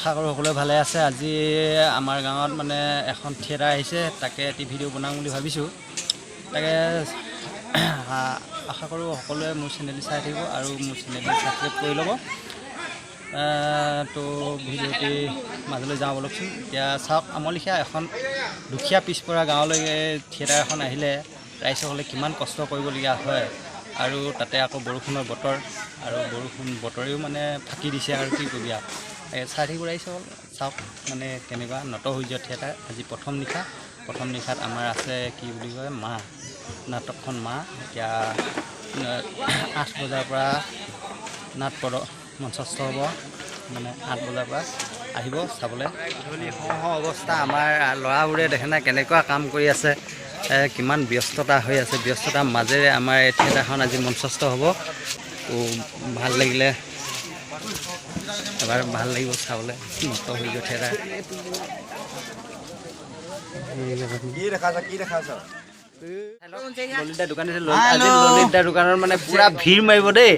আশা কৰোঁ সকলোৱে ভালে আছে। আজি আমাৰ গাঁৱত মানে এখন থিয়েটাৰ আহিছে, তাকে এটি ভিডিঅ' বনাম বুলি ভাবিছোঁ। তাকে আশা কৰোঁ সকলোৱে মোৰ চেনেলটো চাই থাকিব আৰু মোৰ চেনেলটো ছাবস্ক্ৰাইব কৰি ল'ব। তো ভিডিঅ'টি মাজলৈ যাওঁ বলকচোন। এতিয়া চাওক, আমাৰ লেখীয়া এখন দুখীয়া পিছপৰা গাঁৱলৈকে থিয়েটাৰ এখন আহিলে ৰাইজসকলে কিমান কষ্ট কৰিবলগীয়া হয়, আৰু তাতে আকৌ বৰষুণৰ বতৰ, আৰু বৰষুণ বতৰেও মানে ফাঁকি দিছে, আৰু কি কৰিবি আৰু চাই থাকিব ৰাইজসকল। চাওক মানে কেনেকুৱা নটসূৰ্য থিয়েটাৰ। আজি প্ৰথম নিশাত আমাৰ আছে কি বুলি কয় মা নাটকখন মা। এতিয়া 8 বজাৰ পৰা নাট মঞ্চস্থ হ'ব, মানে 8 বজাৰ পৰা আহিব চাবলৈ। অৱস্থা আমাৰ ল'ৰাবোৰে দেখে নাই কেনেকুৱা কাম কৰি আছে, কিমান ব্যস্ততা হৈ আছে। ব্যস্ততাৰ মাজেৰে আমাৰ এই থিয়েটাৰখন আজি মঞ্চস্থ হ'ব। তো ভাল লাগিলে, এবাৰ ভাল লাগিব চাবলৈ নটসূৰ্য থিয়েটাৰ। ললিতা দোকান দিছে, আজি ললিতা দোকানত মানে পুৰা ভিৰ মাৰিব দেই,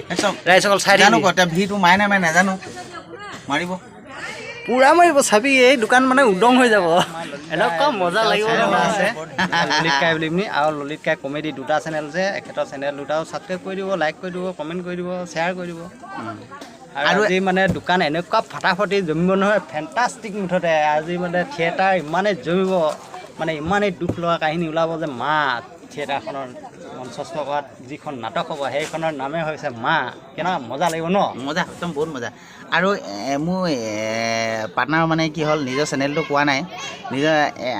ৰাইজসকল চাই থাকিব। ভিৰটো মাৰে নে মাৰে নাজানো, মাৰিব পুৰা মাৰিব চাবি, এই দোকান মানে উদং হৈ যাব, এনেকুৱা মজা লাগিব। আছে ললিত কাই বুলি পিনি, আৰু ললিত কাই কমেডি দুটা চেনেল যে, এখেতৰ চেনেল দুটাও ছাবস্ক্ৰাইব কৰি দিব, লাইক কৰি দিব, কমেণ্ট কৰি দিব, শ্বেয়াৰ কৰি দিব। আৰু আজি মানে দোকান এনেকুৱা ফাটাফাটি জমিব নহয়, ফেণ্টাষ্টিক মুঠতে। আজি মানে থিয়েটাৰ ইমানেই জমিব, মানে ইমানেই দুখ লগা কাহিনী ওলাব যে মা থিয়েটাৰখনৰ মঞ্চস্থ কৰাত যিখন নাটক হ'ব সেইখনৰ নামে হৈছে মা। কেনেকুৱা মজা লাগিব ন? মজা, একদম বহুত মজা। আৰু মোৰ পাৰ্টনাৰ মানে কি হ'ল, নিজৰ চেনেলটো কোৱা নাই, নিজৰ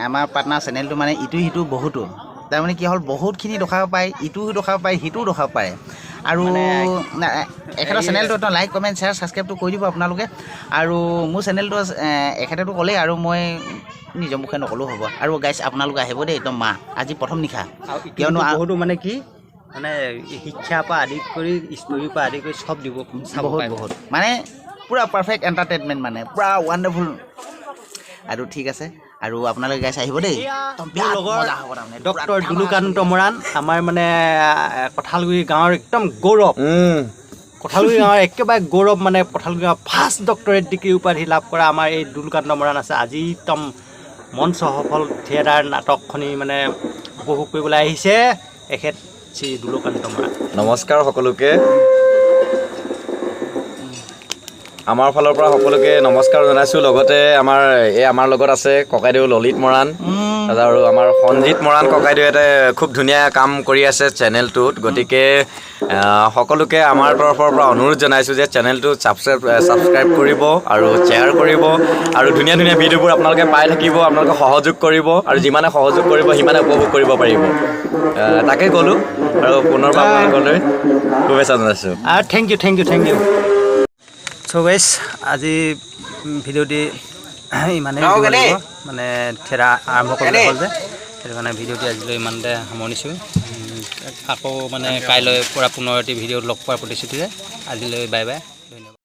আমাৰ পাৰ্টনাৰ চেনেলটো মানে ইটো সিটো বহুতো, তাৰমানে কি হ'ল বহুতখিনি দেখাব পাৰে, ইটোও দেখাব পাৰে, সিটোও দেখাব পাৰে। আৰু এখেতৰ চেনেলটো একদম লাইক কমেণ্ট শ্বেয়াৰ ছাবস্ক্ৰাইবটো কৰি দিব আপোনালোকে। আৰু মোৰ চেনেলটো এখেতেতো ক'লেই, আৰু মই নিজৰ মুখে নক'লেও হ'ব। আৰু গাইছ আপোনালোকে আহিব দেই, একদম মা আজি প্ৰথম নিশা। কিয়নো বহুতো মানে কি মানে শিক্ষাৰ পৰা আদি কৰি ষ্টৰীৰ পৰা আদি কৰি চব দিব, বহুত মানে পূৰা পাৰফেক্ট এণ্টাৰটেইনমেণ্ট, মানে পূৰা ৱাণ্ডাৰফুল। আৰু ঠিক আছে, আৰু আপোনালোকে গাইছ আহিব দেই। ডক্টৰ দুলুকান্ত মৰাণ, আমাৰ মানে কঁঠালগুৰি গাঁৱৰ একদম গৌৰৱ। কঁঠালগুৰি গাঁৱৰ একেবাৰে গৌৰৱ, মানে কঁঠালগুৰি গাঁৱৰ ফাৰ্ষ্ট ডক্টৰেট ডিগ্ৰী উপাধি লাভ কৰা আমাৰ এই দুলুকান্ত মৰাণ আছে। আজি একদম মঞ্চ সফল থিয়েটাৰ নাটকখনি মানে উপভোগ কৰিবলৈ আহিছে এখেত শ্ৰী দুলুকান্ত মৰাণ। নমস্কাৰ সকলোকে, আমাৰ ফালৰ পৰা সকলোকে নমস্কাৰ জনাইছোঁ। লগতে আমাৰ লগত আছে ককাইদেউ ললিত মৰাণ, আৰু আমাৰ সঞ্জিত মৰাণ ককাইদেউহঁতে খুব ধুনীয়া কাম কৰি আছে চেনেলটোত। গতিকে সকলোকে আমাৰ তৰফৰ পৰা অনুৰোধ জনাইছোঁ যে চেনেলটো ছাবস্ক্ৰাইব কৰিব আৰু শ্বেয়াৰ কৰিব, আৰু ধুনীয়া ধুনীয়া ভিডিঅ'বোৰ আপোনালোকে পাই থাকিব। আপোনালোকে সহযোগ কৰিব, আৰু যিমানে সহযোগ কৰিব সিমানে উপভোগ কৰিব পাৰিব। তাকে ক'লোঁ, আৰু পুনৰবাৰ আপোনালোকলৈ শুভেচ্ছা জনাইছোঁ। Thank U. চ' গাইছ, আজি ভিডিঅ'টি ইমানেই মানে থিয়েটাৰ আৰম্ভ কৰিবলৈ হ'ল যে, সেইটো কাৰণে ভিডিঅ'টি আজিলৈ ইমানতে সামৰণিছোঁ। আকৌ মানে কাইলৈ পুনৰ এটি ভিডিঅ'ত লগ পোৱাৰ প্ৰতিশ্ৰুতিৰে আজিলৈ বাই বাই, ধন্যবাদ।